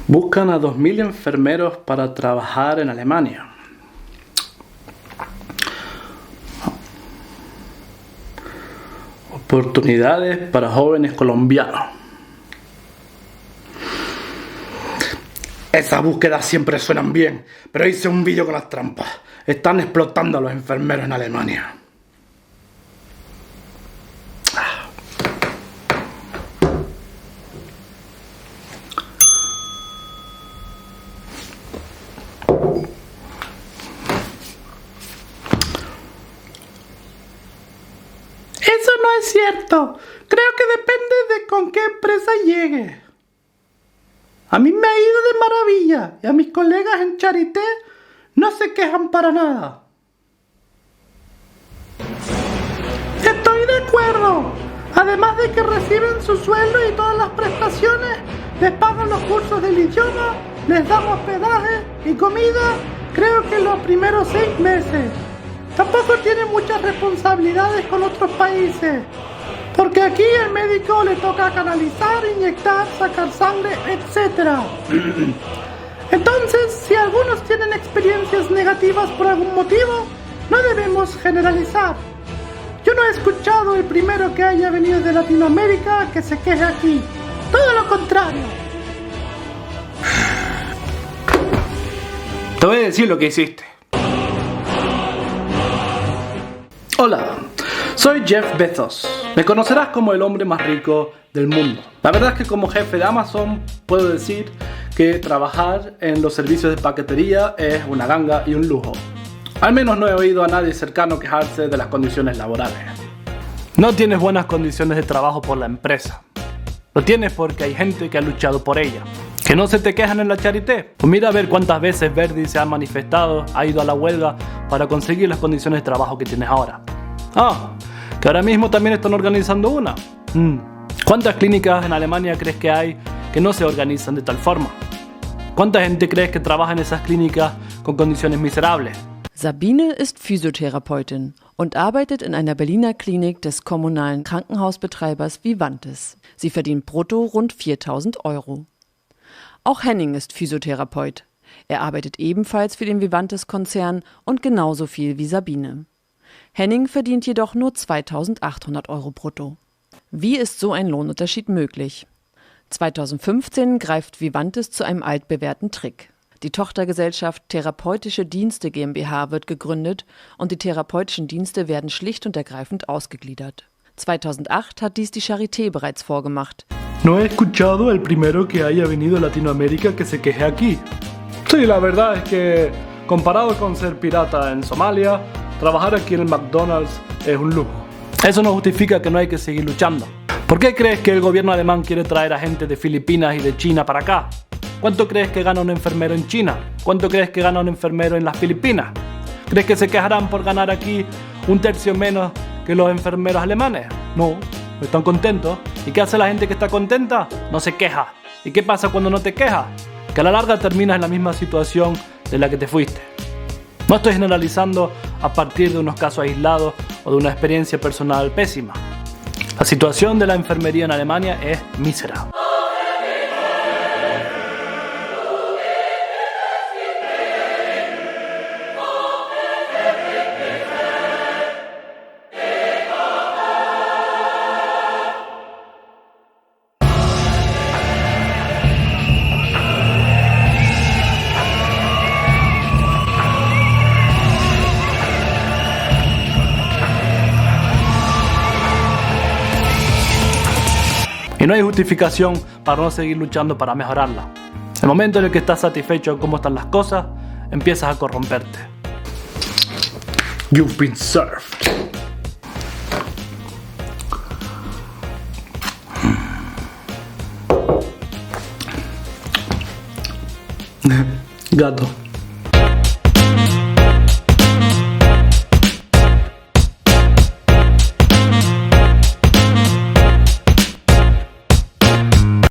Buscan a 2000 enfermeros para trabajar en Alemania. Oportunidades para jóvenes colombianos. Esas búsquedas siempre suenan bien, pero hice un vídeo con las trampas. Están explotando a los enfermeros en Alemania. Eso no es cierto. Creo que depende de con qué empresa llegue. A mí me ha ido de maravilla y a mis colegas en Charité no se quejan para nada. Estoy de acuerdo. Además de que reciben su sueldo y todas las prestaciones, les pagan los cursos del idioma, les dan hospedaje y comida, creo que los primeros 6 meses. Tampoco tienen muchas responsabilidades con otros países, porque aquí el médico le toca canalizar, inyectar, sacar sangre, etc. Entonces, si algunos tienen experiencias negativas por algún motivo, no debemos generalizar. Yo no he escuchado el primero que haya venido de Latinoamérica que se queje aquí. Todo lo contrario. Te voy a decir lo que hiciste. Hola, soy Jeff Bezos. Me conocerás como el hombre más rico del mundo. La verdad es que como jefe de Amazon puedo decir que trabajar en los servicios de paquetería es una ganga y un lujo. Al menos no he oído a nadie cercano quejarse de las condiciones laborales. No tienes buenas condiciones de trabajo por la empresa. Lo tienes porque hay gente que ha luchado por ella. ¿Que no se te quejan en la Charité? Pues mira a ver cuántas veces Verdi se ha manifestado, ha ido a la huelga para conseguir las condiciones de trabajo que tienes ahora. Que ahora mismo también están organizando una. ¿Cuántas clínicas en Alemania crees que hay que no se organizan de tal forma? ¿Cuánta gente crees que trabaja en esas clínicas con condiciones miserables? Sabine ist Physiotherapeutin und arbeitet in einer Berliner Klinik des kommunalen Krankenhausbetreibers Vivantes. Sie verdient brutto rund 4.000 €. Auch Henning ist Physiotherapeut. Er arbeitet ebenfalls für den Vivantes-Konzern und genauso viel wie Sabine. Henning verdient jedoch nur 2.800 € brutto. Wie ist so ein Lohnunterschied möglich? 2015 greift Vivantes zu einem altbewährten Trick. Die Tochtergesellschaft Therapeutische Dienste GmbH wird gegründet und die therapeutischen Dienste werden schlicht und ergreifend ausgegliedert. 2008 hat dies die Charité bereits vorgemacht. No he escuchado el primero que haya venido a Latinoamérica que se queje aquí. Sí, la verdad es que comparado con ser pirata en Somalia, trabajar aquí en el McDonald's es un lujo. Eso no justifica que no hay que seguir luchando. ¿Por qué crees que el gobierno alemán quiere traer a gente de Filipinas y de China para acá? ¿Cuánto crees que gana un enfermero en China? ¿Cuánto crees que gana un enfermero en las Filipinas? ¿Crees que se quejarán por ganar aquí 1/3 menos que los enfermeros alemanes? No, están contentos. ¿Y qué hace la gente que está contenta? No se queja. ¿Y qué pasa cuando no te quejas? Que a la larga terminas en la misma situación de la que te fuiste. No estoy generalizando a partir de unos casos aislados o de una experiencia personal pésima. La situación de la enfermería en Alemania es mísera. Y no hay justificación para no seguir luchando para mejorarla. El momento en el que estás satisfecho de cómo están las cosas, empiezas a corromperte. You've been served. Gato.